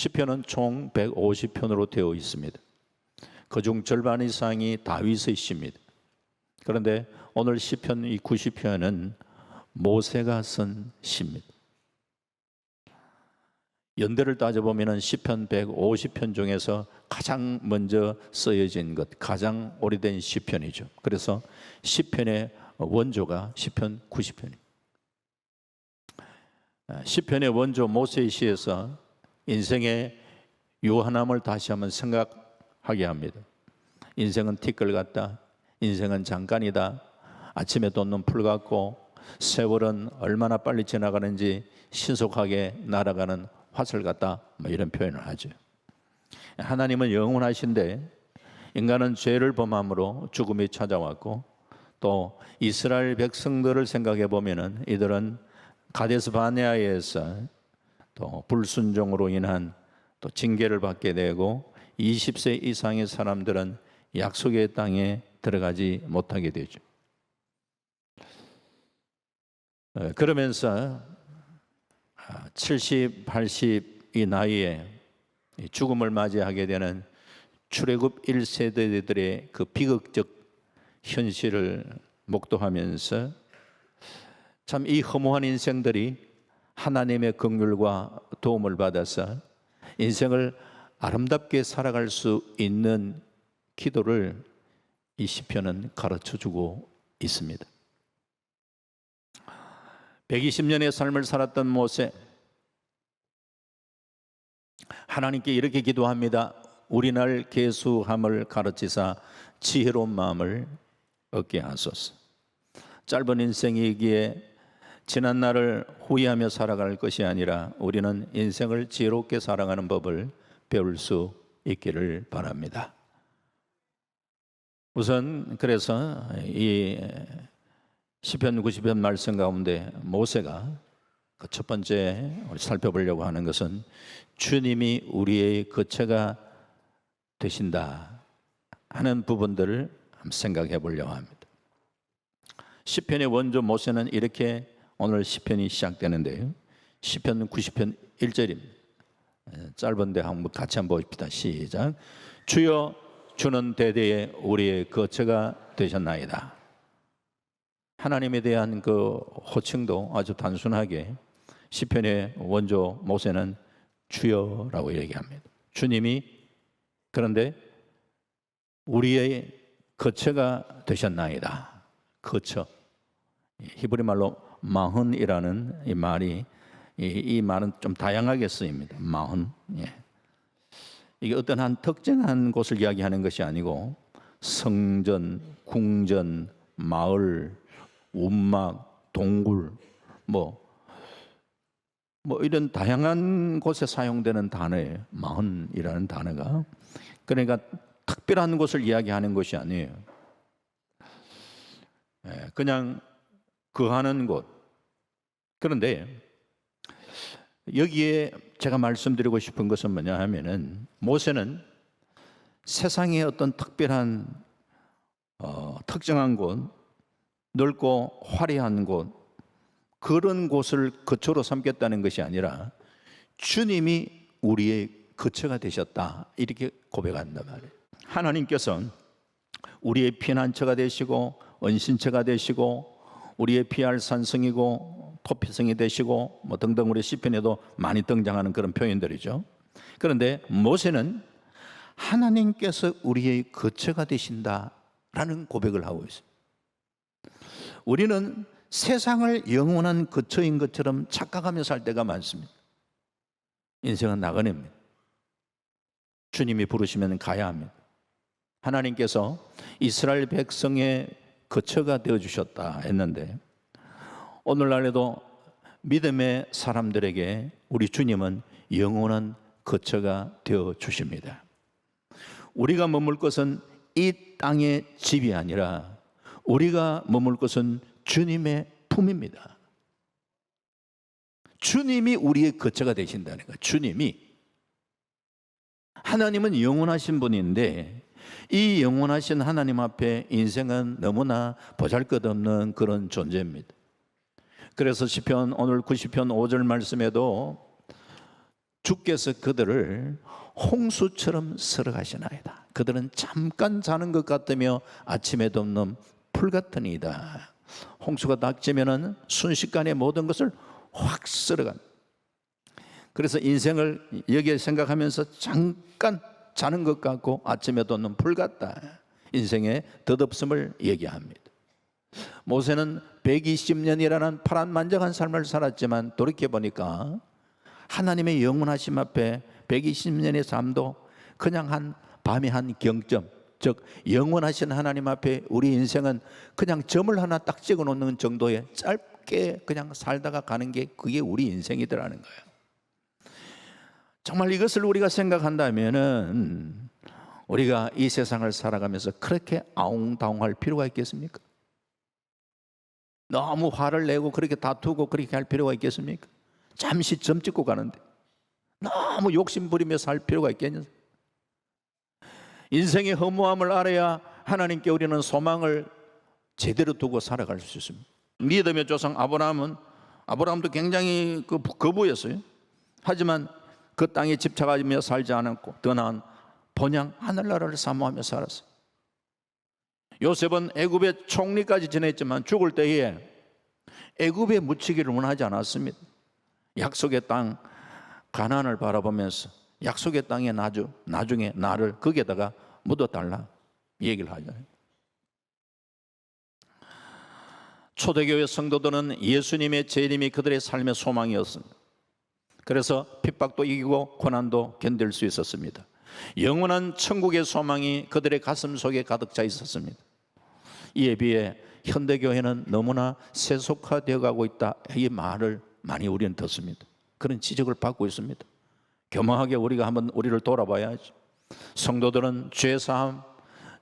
시편은 총 150편으로 되어 있습니다. 그중 절반 이상이 다윗의 시입니다. 그런데 오늘 시편 이 90편은 모세가 쓴 시입니다. 연대를 따져보면 시편 150편 중에서 가장 먼저 쓰여진 것, 가장 오래된 시편이죠. 그래서 시편의 원조가 시편 90편입니다. 시편의 원조 모세의 시에서 인생의 요한함을 다시 한번 생각하게 합니다. 인생은 티끌 같다. 인생은 잠깐이다. 아침에 돋는 풀 같고 세월은 얼마나 빨리 지나가는지 신속하게 날아가는 화살 같다. 이런 표현을 하죠. 하나님은 영원하신데 인간은 죄를 범함으로 죽음이 찾아왔고, 또 이스라엘 백성들을 생각해 보면은 이들은 가데스 바네아에서 또 불순종으로 인한 또 징계를 받게 되고 20세 이상의 사람들은 약속의 땅에 들어가지 못하게 되죠. 그러면서 70, 80 이 나이에 죽음을 맞이하게 되는 출애굽 1세대들의 그 비극적 현실을 목도하면서 참 이 허무한 인생들이 하나님의 긍휼과 도움을 받아서 인생을 아름답게 살아갈 수 있는 기도를 이 시편은 가르쳐주고 있습니다. 120년의 삶을 살았던 모세, 하나님께 이렇게 기도합니다. 우리 날 계수함을 가르치사 지혜로운 마음을 얻게 하소서. 짧은 인생이기에 지난 날을 후회하며 살아갈 것이 아니라 우리는 인생을 지혜롭게 살아가는 법을 배울 수 있기를 바랍니다. 우선 그래서 이 시편 90편 말씀 가운데 모세가 그 첫 번째 살펴보려고 하는 것은 주님이 우리의 거처가 되신다 하는 부분들을 한번 생각해 보려고 합니다. 시편의 원조 모세는 이렇게 오늘 시편이 시작되는데요. 시편 90편 1절입니다. 짧은데 한번 같이 한번 봅시다. 시작. 주여 주는 대대에 우리의 거처가 되셨나이다. 하나님에 대한 그 호칭도 아주 단순하게 시편의 원조 모세는 주여라고 얘기합니다. 주님이 그런데 우리의 거처가 되셨나이다. 거처. 히브리 말로 마흔이라는 이 말이 이 말은 좀 다양하게 쓰입니다. 마흔. 이게 어떤 한 특정한 곳을 이야기하는 것이 아니고 성전, 궁전, 마을, 운막, 동굴 뭐 이런 다양한 곳에 사용되는 단어예요. 마흔이라는 단어가. 그러니까 특별한 곳을 이야기하는 것이 아니에요. 그냥 거하는 곳. 그런데 여기에 제가 말씀드리고 싶은 것은 뭐냐 하면은 모세는 세상의 어떤 특별한 특정한 곳, 넓고 화려한 곳, 그런 곳을 거처로 삼겠다는 것이 아니라 주님이 우리의 거처가 되셨다 이렇게 고백한단 말이에요. 하나님께서 우리의 피난처가 되시고 은신처가 되시고 우리의 피할 산성이고 토피성이 되시고 등등 우리 시편에도 많이 등장하는 그런 표현들이죠. 그런데 모세는 하나님께서 우리의 거처가 되신다라는 고백을 하고 있어요. 우리는 세상을 영원한 거처인 것처럼 착각하며 살 때가 많습니다. 인생은 나그네입니다. 주님이 부르시면 가야 합니다. 하나님께서 이스라엘 백성의 거처가 되어주셨다 했는데 오늘날에도 믿음의 사람들에게 우리 주님은 영원한 거처가 되어주십니다. 우리가 머물 것은 이 땅의 집이 아니라 우리가 머물 것은 주님의 품입니다. 주님이 우리의 거처가 되신다는 거예요. 주님이. 하나님은 영원하신 분인데 이 영원하신 하나님 앞에 인생은 너무나 보잘것없는 그런 존재입니다. 그래서 시편 오늘 90편 5절 말씀에도 주께서 그들을 홍수처럼 쓸어가시나이다. 그들은 잠깐 자는 것 같으며 아침에 덮는 풀 같으니이다. 홍수가 닥치면은 순식간에 모든 것을 확 쓸어간. 그래서 인생을 여기에 생각하면서 잠깐 자는 것 같고 아침에 돋는 풀 같다. 인생의 덧없음을 얘기합니다. 모세는 120년이라는 파란만장한 삶을 살았지만 돌이켜보니까 하나님의 영원하심 앞에 120년의 삶도 그냥 한 밤의 한 경점, 즉 영원하신 하나님 앞에 우리 인생은 그냥 점을 하나 딱 찍어 놓는 정도의 짧게 그냥 살다가 가는 게 그게 우리 인생이더라는 거예요. 정말 이것을 우리가 생각한다면은 우리가 이 세상을 살아가면서 그렇게 아웅다웅할 필요가 있겠습니까? 너무 화를 내고 그렇게 다투고 그렇게 할 필요가 있겠습니까? 잠시 점 찍고 가는데 너무 욕심 부리며 살 필요가 있겠냐? 인생의 허무함을 알아야 하나님께 우리는 소망을 제대로 두고 살아갈 수 있습니다. 믿음의 조상 아브라함도 굉장히 거부였어요. 하지만 그 땅에 집착하며 살지 않았고 더 나은 본향 하늘나라를 사모하며 살았어요. 요셉은 애굽의 총리까지 지냈지만 죽을 때에 애굽에 묻히기를 원하지 않았습니다. 약속의 땅 가나안을 바라보면서 약속의 땅에 나중에 나를 거기에다가 묻어달라 얘기를 하잖아요. 초대교회 성도들은 예수님의 재림이 그들의 삶의 소망이었습니다. 그래서 핍박도 이기고 고난도 견딜 수 있었습니다. 영원한 천국의 소망이 그들의 가슴 속에 가득 차 있었습니다. 이에 비해 현대교회는 너무나 세속화되어 가고 있다, 이 말을 많이 우리는 듣습니다. 그런 지적을 받고 있습니다. 교만하게 우리가 한번 우리를 돌아봐야죠. 성도들은 죄사함,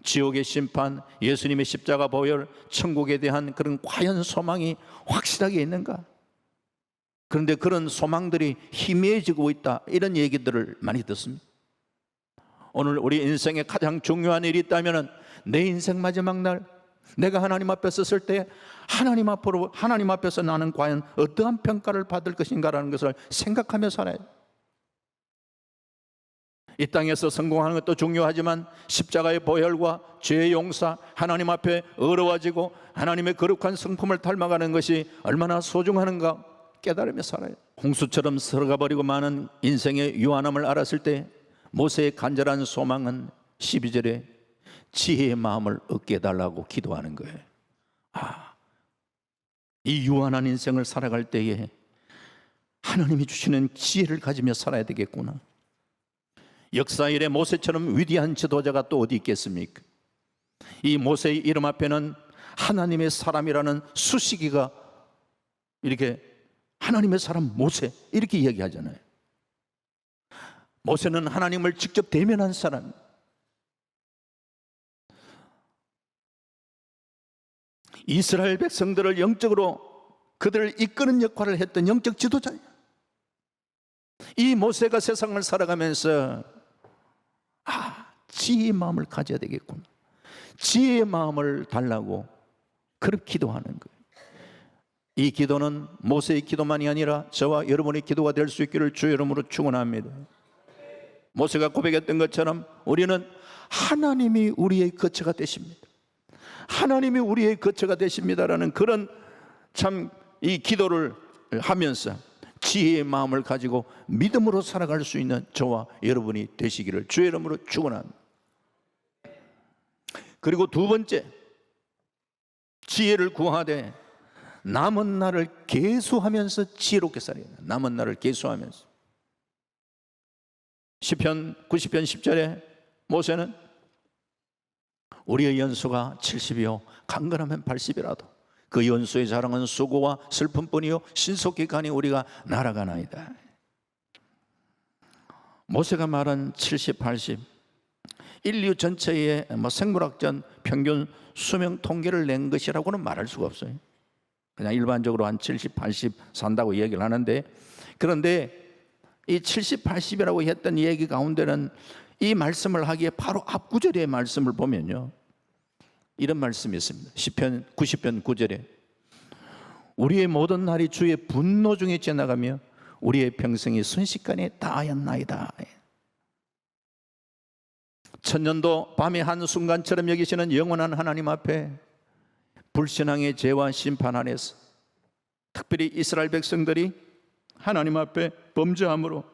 지옥의 심판, 예수님의 십자가 보혈, 천국에 대한 그런 과연 소망이 확실하게 있는가? 그런데 그런 소망들이 희미해지고 있다, 이런 얘기들을 많이 듣습니다. 오늘 우리 인생에 가장 중요한 일이 있다면 내 인생 마지막 날 내가 하나님 앞에 섰을 때 하나님 앞에서 나는 과연 어떠한 평가를 받을 것인가라는 것을 생각하며 살아야 돼요. 이 땅에서 성공하는 것도 중요하지만 십자가의 보혈과 죄의 용서, 하나님 앞에 어려워지고 하나님의 거룩한 성품을 닮아가는 것이 얼마나 소중한가 깨달으며 살아요. 홍수처럼 쓸어가 버리고 많은 인생의 유한함을 알았을 때 모세의 간절한 소망은 12절에 지혜의 마음을 얻게 해달라고 기도하는 거예요. 이 유한한 인생을 살아갈 때에 하나님이 주시는 지혜를 가지며 살아야 되겠구나. 역사 이래 모세처럼 위대한 지도자가 또 어디 있겠습니까? 이 모세의 이름 앞에는 하나님의 사람이라는 수식이가 이렇게 하나님의 사람 모세 이렇게 이야기하잖아요. 모세는 하나님을 직접 대면한 사람. 이스라엘 백성들을 영적으로 그들을 이끄는 역할을 했던 영적 지도자예요. 이 모세가 세상을 살아가면서 지혜의 마음을 가져야 되겠구나, 지혜의 마음을 달라고 그렇게 기도하는 거예요. 이 기도는 모세의 기도만이 아니라 저와 여러분의 기도가 될 수 있기를 주의 이름으로 축원합니다. 모세가 고백했던 것처럼 우리는 하나님이 우리의 거처가 되십니다, 하나님이 우리의 거처가 되십니다라는 그런 참 이 기도를 하면서 지혜의 마음을 가지고 믿음으로 살아갈 수 있는 저와 여러분이 되시기를 주의 이름으로 축원합니다. 그리고 두 번째, 지혜를 구하되 남은 날을 계수하면서 지혜롭게 살아야 돼요. 남은 날을 계수하면서. 시편 90편 10절에 모세는 우리의 연수가 70이요 강건하면 80이라도 그 연수의 자랑은 수고와 슬픔뿐이요 신속히 가니 우리가 날아가나이다. 모세가 말한 70, 80 인류 전체의 생물학적 평균 수명 통계를 낸 것이라고는 말할 수가 없어요. 그냥 일반적으로 한 70, 80 산다고 얘기를 하는데, 그런데 이 70, 80이라고 했던 얘기 가운데는 이 말씀을 하기에 바로 앞구절의 말씀을 보면요, 이런 말씀이 있습니다. 시편 90편 9절에 우리의 모든 날이 주의 분노 중에 지나가며 우리의 평생이 순식간에 다하였나이다. 천년도 밤의 한순간처럼 여기시는 영원한 하나님 앞에 불신앙의 죄와 심판 안에서 특별히 이스라엘 백성들이 하나님 앞에 범죄함으로,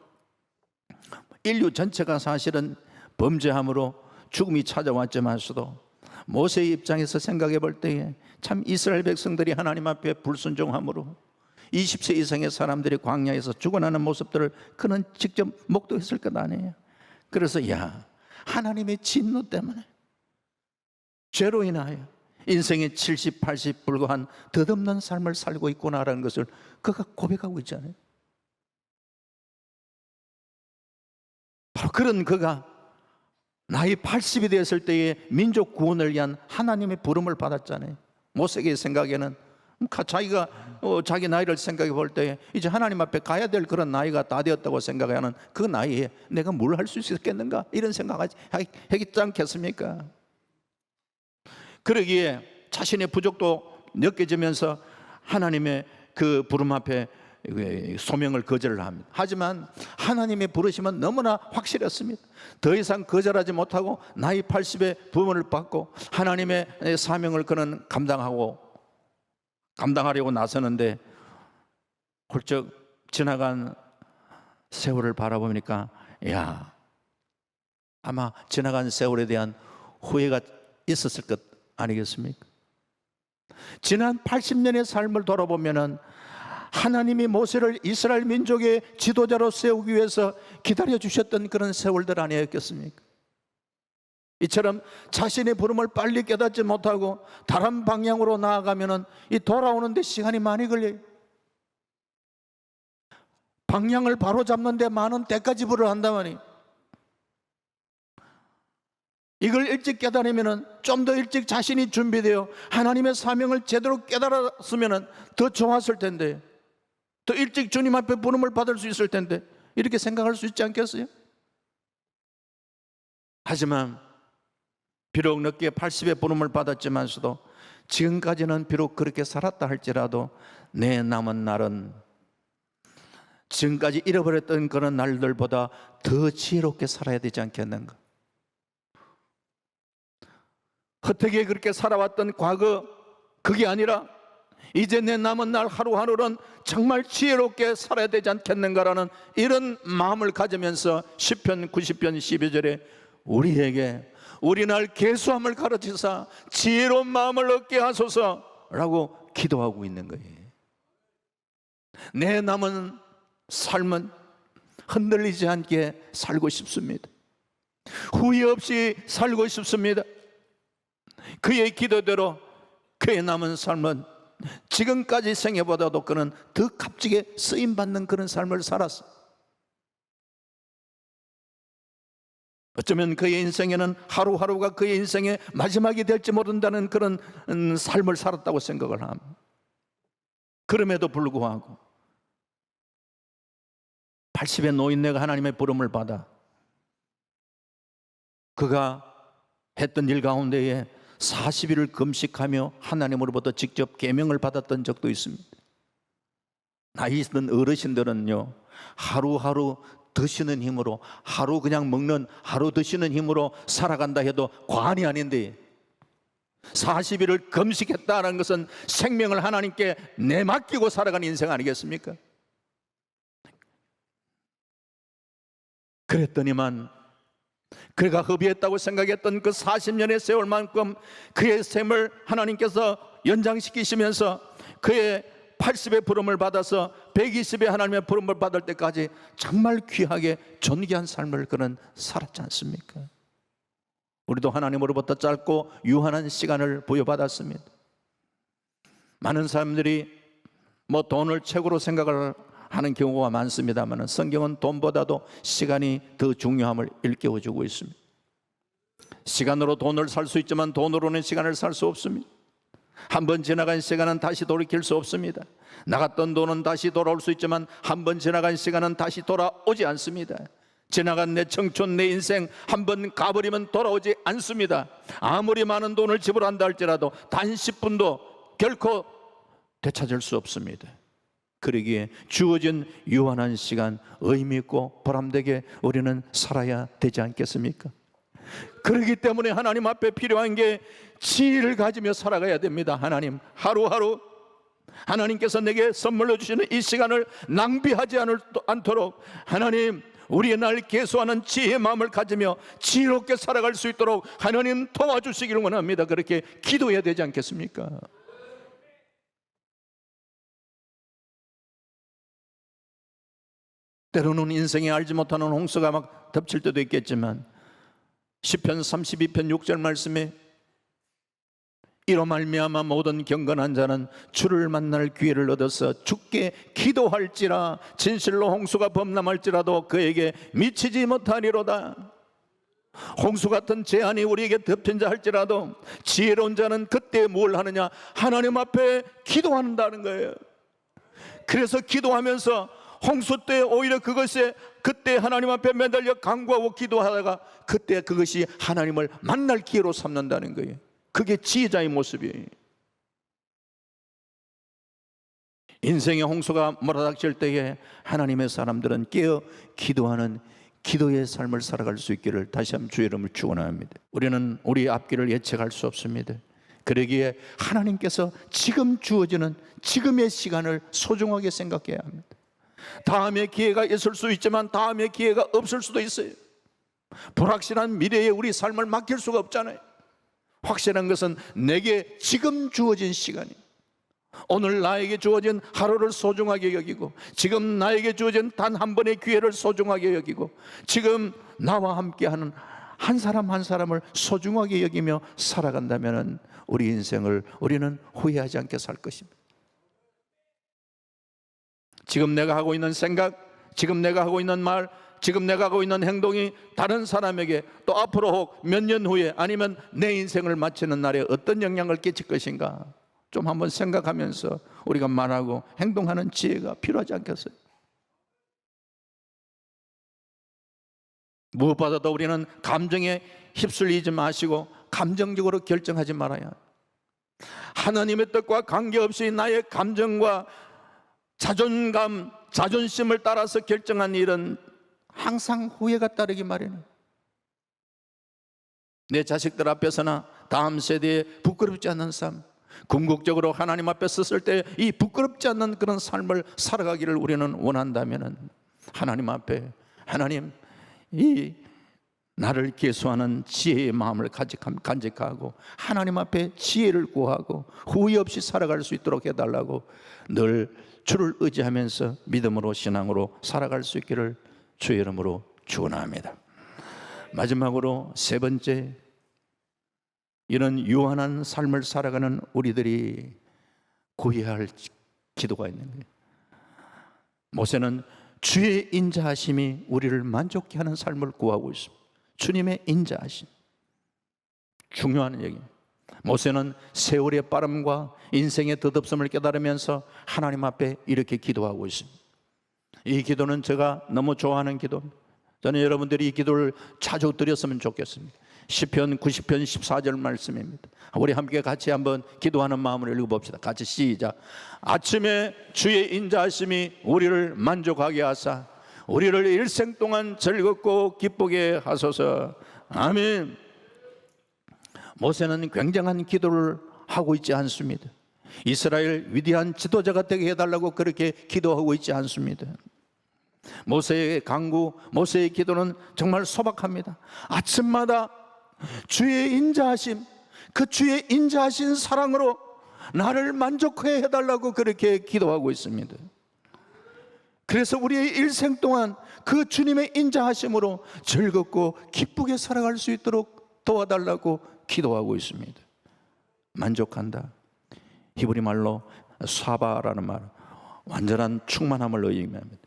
인류 전체가 사실은 범죄함으로 죽음이 찾아왔지만서도 모세의 입장에서 생각해 볼 때에 참 이스라엘 백성들이 하나님 앞에 불순종함으로 20세 이상의 사람들이 광야에서 죽어나는 모습들을 그는 직접 목도했을 것 아니에요. 그래서 하나님의 진노 때문에 죄로 인하여 인생의 70, 80 불과한 덧없는 삶을 살고 있구나라는 것을 그가 고백하고 있잖아요. 바로 그런 그가 나이 80이 되었을 때에 민족 구원을 위한 하나님의 부름을 받았잖아요. 모세의 생각에는 자기가 자기 나이를 생각해 볼 때 이제 하나님 앞에 가야 될 그런 나이가 다 되었다고 생각하는 그 나이에 내가 뭘 할 수 있겠는가 이런 생각하지 하겠지 않겠습니까? 그러기에 자신의 부족도 느껴지면서 하나님의 그 부름 앞에 소명을 거절을 합니다. 하지만 하나님의 부르심은 너무나 확실했습니다. 더 이상 거절하지 못하고 나이 80의 부름을 받고 하나님의 사명을 그는 감당하려고 나서는데 훌쩍 지나간 세월을 바라보니까 아마 지나간 세월에 대한 후회가 있었을 것 아니겠습니까? 지난 80년의 삶을 돌아보면은 하나님이 모세를 이스라엘 민족의 지도자로 세우기 위해서 기다려 주셨던 그런 세월들 아니었겠습니까? 이처럼 자신의 부름을 빨리 깨닫지 못하고 다른 방향으로 나아가면은 이 돌아오는데 시간이 많이 걸려요. 방향을 바로 잡는데 많은 대가 지불을 한다마니 이걸 일찍 깨달으면은 좀 더 일찍 자신이 준비되어 하나님의 사명을 제대로 깨달았으면은 더 좋았을 텐데, 더 일찍 주님 앞에 부름을 받을 수 있을 텐데 이렇게 생각할 수 있지 않겠어요? 하지만 비록 늦게 80의 부름을 받았지만서도 지금까지는 비록 그렇게 살았다 할지라도 내 남은 날은 지금까지 잃어버렸던 그런 날들보다 더 지혜롭게 살아야 되지 않겠는가? 헛되게 그렇게 살아왔던 과거, 그게 아니라 이제 내 남은 날 하루하루는 정말 지혜롭게 살아야 되지 않겠는가라는 이런 마음을 가지면서 시편 90편 12절에 우리에게 우리 날 계수함을 가르치사 지혜로운 마음을 얻게 하소서라고 기도하고 있는 거예요. 내 남은 삶은 흔들리지 않게 살고 싶습니다. 후회 없이 살고 싶습니다. 그의 기도대로 그의 남은 삶은 지금까지 생애보다도 그는 더 값지게 쓰임받는 그런 삶을 살았어. 어쩌면 그의 인생에는 하루하루가 그의 인생의 마지막이 될지 모른다는 그런 삶을 살았다고 생각을 합니다. 그럼에도 불구하고 80의 노인네가 하나님의 부름을 받아 그가 했던 일 가운데에 40일을 금식하며 하나님으로부터 직접 계명을 받았던 적도 있습니다. 나이 있는 어르신들은요, 하루하루 드시는 힘으로, 하루 그냥 먹는, 하루 드시는 힘으로 살아간다 해도 과언이 아닌데 40일을 금식했다는 것은 생명을 하나님께 내맡기고 살아가는 인생 아니겠습니까? 그랬더니만 그가 허비했다고 생각했던 그 40년의 세월만큼 그의 생을 하나님께서 연장시키시면서 그의 80의 부름을 받아서 120의 하나님의 부름을 받을 때까지 정말 귀하게 존귀한 삶을 그는 살았지 않습니까? 우리도 하나님으로부터 짧고 유한한 시간을 부여받았습니다. 많은 사람들이 돈을 최고로 생각을 하는 경우가 많습니다만 성경은 돈보다도 시간이 더 중요함을 일깨워주고 있습니다. 시간으로 돈을 살 수 있지만 돈으로는 시간을 살 수 없습니다. 한번 지나간 시간은 다시 돌이킬 수 없습니다. 나갔던 돈은 다시 돌아올 수 있지만 한번 지나간 시간은 다시 돌아오지 않습니다. 지나간 내 청춘, 내 인생 한번 가버리면 돌아오지 않습니다. 아무리 많은 돈을 지불한다 할지라도 단 10분도 결코 되찾을 수 없습니다. 그러기에 주어진 유한한 시간 의미 있고 보람되게 우리는 살아야 되지 않겠습니까? 그렇기 때문에 하나님 앞에 필요한 게 지혜를 가지며 살아가야 됩니다. 하나님, 하루하루 하나님께서 내게 선물로 주시는 이 시간을 낭비하지 않도록 하나님, 우리의 날 계수하는 지혜의 마음을 가지며 지혜롭게 살아갈 수 있도록 하나님 도와주시기를 원합니다. 그렇게 기도해야 되지 않겠습니까? 때로는 인생에 알지 못하는 홍수가 막 덮칠 때도 있겠지만 시편 32편 6절 말씀에 이로 말미암아 모든 경건한 자는 주를 만날 기회를 얻어서 주께 기도할지라 진실로 홍수가 범람할지라도 그에게 미치지 못하리로다. 홍수 같은 재앙이 우리에게 덮친 자 할지라도 지혜로운 자는 그때 뭘 하느냐? 하나님 앞에 기도한다는 거예요. 그래서 기도하면서 홍수 때 오히려 그것에 그때 하나님 앞에 매달려 간구하고 기도하다가 그때 그것이 하나님을 만날 기회로 삼는다는 거예요. 그게 지혜자의 모습이에요. 인생의 홍수가 몰아닥칠 때에 하나님의 사람들은 깨어 기도하는 기도의 삶을 살아갈 수 있기를 다시 한번 주의 이름을 축원합니다. 우리는 우리 앞길을 예측할 수 없습니다. 그러기에 하나님께서 지금 주어지는 지금의 시간을 소중하게 생각해야 합니다. 다음에 기회가 있을 수 있지만 다음에 기회가 없을 수도 있어요. 불확실한 미래에 우리 삶을 맡길 수가 없잖아요. 확실한 것은 내게 지금 주어진 시간이, 오늘 나에게 주어진 하루를 소중하게 여기고 지금 나에게 주어진 단 한 번의 기회를 소중하게 여기고 지금 나와 함께하는 한 사람 한 사람을 소중하게 여기며 살아간다면 우리 인생을 우리는 후회하지 않게 살 것입니다. 지금 내가 하고 있는 생각, 지금 내가 하고 있는 말, 지금 내가 하고 있는 행동이 다른 사람에게 또 앞으로 혹 몇 년 후에 아니면 내 인생을 마치는 날에 어떤 영향을 끼칠 것인가 좀 한번 생각하면서 우리가 말하고 행동하는 지혜가 필요하지 않겠어요? 무엇보다도 우리는 감정에 휩쓸리지 마시고 감정적으로 결정하지 말아야, 하나님의 뜻과 관계없이 나의 감정과 자존감, 자존심을 따라서 결정한 일은 항상 후회가 따르기 마련이에요. 내 자식들 앞에서나 다음 세대에 부끄럽지 않는 삶, 궁극적으로 하나님 앞에 섰을 때 이 부끄럽지 않는 그런 삶을 살아가기를 우리는 원한다면 하나님 앞에, 하나님, 이 나를 계수하는 지혜의 마음을 간직하고 하나님 앞에 지혜를 구하고 후회 없이 살아갈 수 있도록 해달라고 늘 주를 의지하면서 믿음으로 신앙으로 살아갈 수 있기를 주의 이름으로 축원합니다. 마지막으로 세 번째, 이런 유한한 삶을 살아가는 우리들이 구해야 할 기도가 있는 거예요. 모세는 주의 인자하심이 우리를 만족케 하는 삶을 구하고 있습니다. 주님의 인자하심, 중요한 얘기입니다. 모세는 세월의 빠름과 인생의 덧없음을 깨달으면서 하나님 앞에 이렇게 기도하고 있습니다. 이 기도는 제가 너무 좋아하는 기도입니다. 저는 여러분들이 이 기도를 자주 드렸으면 좋겠습니다. 시편 90편 14절 말씀입니다. 우리 함께 같이 한번 기도하는 마음으로 읽어봅시다. 같이 시작. 아침에 주의 인자하심이 우리를 만족하게 하사 우리를 일생 동안 즐겁고 기쁘게 하소서. 아멘. 모세는 굉장한 기도를 하고 있지 않습니다. 이스라엘 위대한 지도자가 되게 해달라고 그렇게 기도하고 있지 않습니다. 모세의 간구, 모세의 기도는 정말 소박합니다. 아침마다 주의 인자하심, 그 주의 인자하신 사랑으로 나를 만족해 해달라고 그렇게 기도하고 있습니다. 그래서 우리의 일생 동안 그 주님의 인자하심으로 즐겁고 기쁘게 살아갈 수 있도록 도와달라고 기도하고 있습니다. 만족한다, 히브리 말로 사바라는 말, 완전한 충만함을 의미합니다.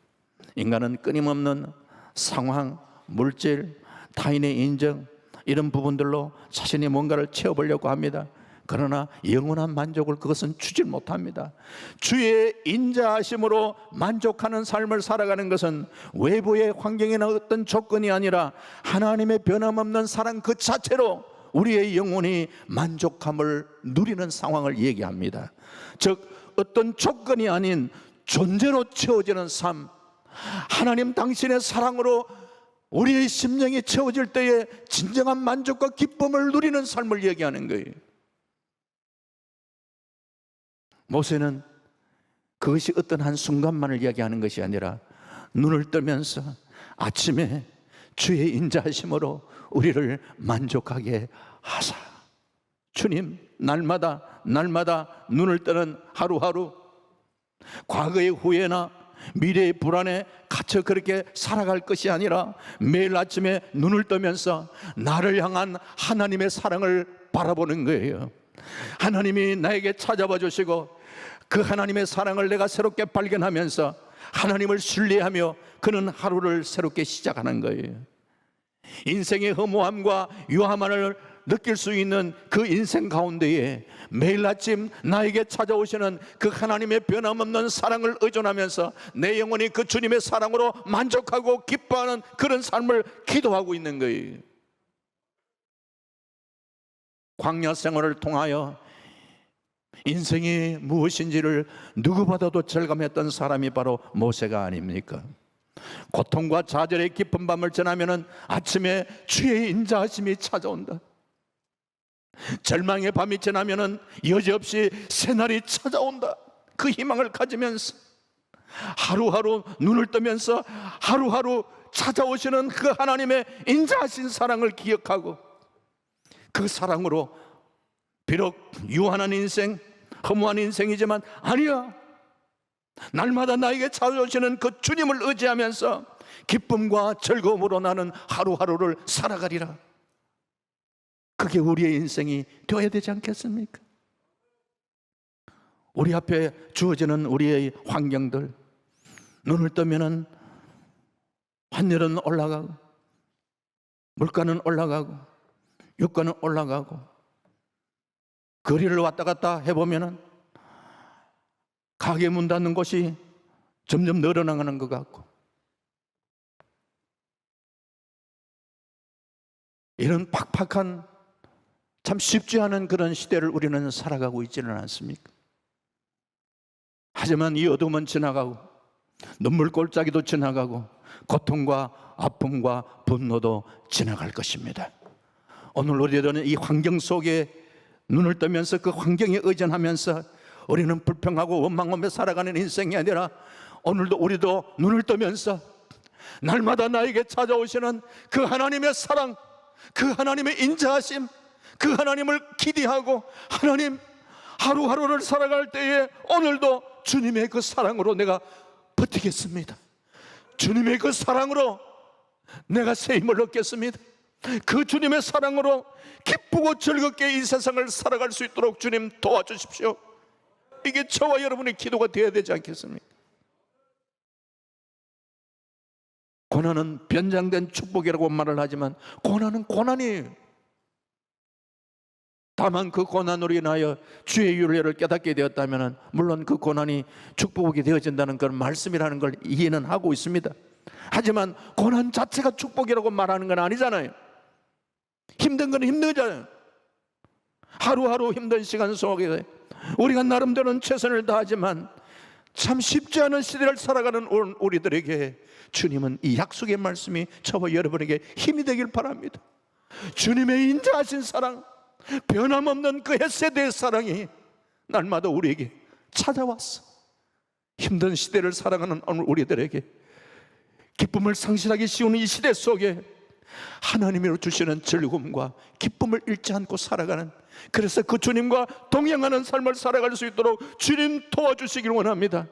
인간은 끊임없는 상황, 물질, 타인의 인정, 이런 부분들로 자신이 뭔가를 채워보려고 합니다. 그러나 영원한 만족을 그것은 주질 못합니다. 주의 인자하심으로 만족하는 삶을 살아가는 것은 외부의 환경이나 어떤 조건이 아니라 하나님의 변함없는 사랑 그 자체로 우리의 영혼이 만족함을 누리는 상황을 얘기합니다. 즉 어떤 조건이 아닌 존재로 채워지는 삶, 하나님 당신의 사랑으로 우리의 심령이 채워질 때에 진정한 만족과 기쁨을 누리는 삶을 얘기하는 거예요. 모세는 그것이 어떤 한 순간만을 이야기하는 것이 아니라 눈을 뜨면서 아침에 주의 인자하심으로 우리를 만족하게 하사. 주님, 날마다 눈을 뜨는 하루하루, 과거의 후회나 미래의 불안에 갇혀 그렇게 살아갈 것이 아니라 매일 아침에 눈을 뜨면서 나를 향한 하나님의 사랑을 바라보는 거예요. 하나님이 나에게 찾아와 주시고 그 하나님의 사랑을 내가 새롭게 발견하면서 하나님을 신뢰하며 그는 하루를 새롭게 시작하는 거예요. 인생의 허무함과 유함을 느낄 수 있는 그 인생 가운데에 매일 아침 나에게 찾아오시는 그 하나님의 변함없는 사랑을 의존하면서 내 영혼이 그 주님의 사랑으로 만족하고 기뻐하는 그런 삶을 기도하고 있는 거예요. 광야 생활을 통하여 인생이 무엇인지를 누구보다도 절감했던 사람이 바로 모세가 아닙니까? 고통과 좌절의 깊은 밤을 지나면은 아침에 주의 인자하심이 찾아온다. 절망의 밤이 지나면은 여지없이 새날이 찾아온다. 그 희망을 가지면서 하루하루 눈을 뜨면서 하루하루 찾아오시는 그 하나님의 인자하신 사랑을 기억하고 그 사랑으로 비록 유한한 인생, 허무한 인생이지만 아니야, 날마다 나에게 찾아오시는 그 주님을 의지하면서 기쁨과 즐거움으로 나는 하루하루를 살아가리라. 그게 우리의 인생이 되어야 되지 않겠습니까? 우리 앞에 주어지는 우리의 환경들, 눈을 뜨면은 환율은 올라가고 물가는 올라가고 유가는 올라가고 거리를 왔다 갔다 해보면은 가게 문 닫는 곳이 점점 늘어나가는 것 같고, 이런 팍팍한 참 쉽지 않은 그런 시대를 우리는 살아가고 있지는 않습니까? 하지만 이 어둠은 지나가고 눈물 골짜기도 지나가고 고통과 아픔과 분노도 지나갈 것입니다. 오늘 우리들은 이 환경 속에 눈을 뜨면서 그 환경에 의존하면서 우리는 불평하고 원망하며 살아가는 인생이 아니라 오늘도 우리도 눈을 뜨면서 날마다 나에게 찾아오시는 그 하나님의 사랑, 그 하나님의 인자하심, 그 하나님을 기대하고 하나님, 하루하루를 살아갈 때에 오늘도 주님의 그 사랑으로 내가 버티겠습니다. 주님의 그 사랑으로 내가 새 힘을 얻겠습니다. 그 주님의 사랑으로 기쁘고 즐겁게 이 세상을 살아갈 수 있도록 주님 도와주십시오. 이게 저와 여러분의 기도가 되어야 되지 않겠습니까? 고난은 변장된 축복이라고 말을 하지만 고난은 고난이에요. 다만 그 고난으로 인하여 주의 윤례를 깨닫게 되었다면 물론 그 고난이 축복이 되어진다는 그런 말씀이라는 걸 이해는 하고 있습니다. 하지만 고난 자체가 축복이라고 말하는 건 아니잖아요. 힘든 건 힘들잖아요. 하루하루 힘든 시간 속에 우리가 나름대로는 최선을 다하지만 참 쉽지 않은 시대를 살아가는 우리들에게 주님은 이 약속의 말씀이 저와 여러분에게 힘이 되길 바랍니다. 주님의 인자하신 사랑, 변함없는 그 헷세대의 사랑이 날마다 우리에게 찾아왔어. 힘든 시대를 살아가는 우리들에게 기쁨을 상실하기 쉬운 이 시대 속에 하나님으로 주시는 즐거움과 기쁨을 잃지 않고 살아가는, 그래서 그 주님과 동행하는 삶을 살아갈 수 있도록 주님 도와주시길 원합니다.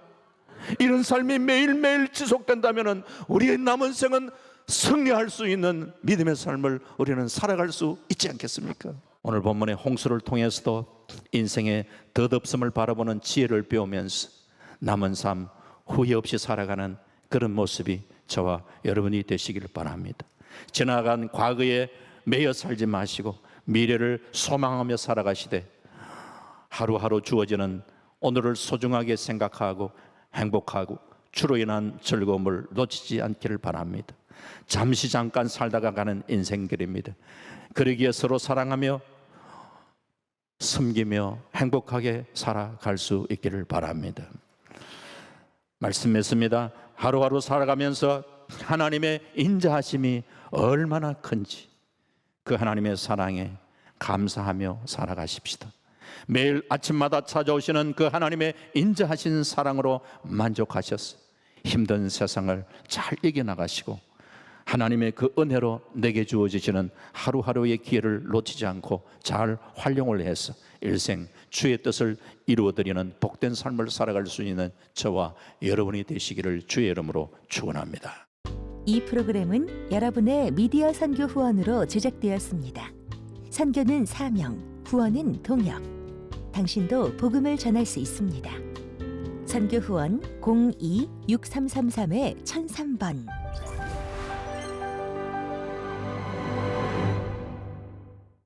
이런 삶이 매일매일 지속된다면 우리의 남은 생은 승리할 수 있는 믿음의 삶을 우리는 살아갈 수 있지 않겠습니까? 오늘 본문의 홍수를 통해서도 인생의 덧없음을 바라보는 지혜를 배우면서 남은 삶 후회 없이 살아가는 그런 모습이 저와 여러분이 되시길 바랍니다. 지나간 과거에 매여 살지 마시고 미래를 소망하며 살아가시되 하루하루 주어지는 오늘을 소중하게 생각하고 행복하고 주로 인한 즐거움을 놓치지 않기를 바랍니다. 잠시 잠깐 살다가 가는 인생들입니다. 그러기에 서로 사랑하며 섬기며 행복하게 살아갈 수 있기를 바랍니다. 말씀했습니다. 하루하루 살아가면서 하나님의 인자하심이 얼마나 큰지 그 하나님의 사랑에 감사하며 살아가십시다. 매일 아침마다 찾아오시는 그 하나님의 인자하신 사랑으로 만족하셔서 힘든 세상을 잘 이겨나가시고 하나님의 그 은혜로 내게 주어지시는 하루하루의 기회를 놓치지 않고 잘 활용을 해서 일생 주의 뜻을 이루어드리는 복된 삶을 살아갈 수 있는 저와 여러분이 되시기를 주의 이름으로 축원합니다. 이 프로그램은 여러분의 미디어 선교 후원으로 제작되었습니다. 선교는 사명, 후원은 동역. 당신도 복음을 전할 수 있습니다. 선교 후원 02-6333-1003번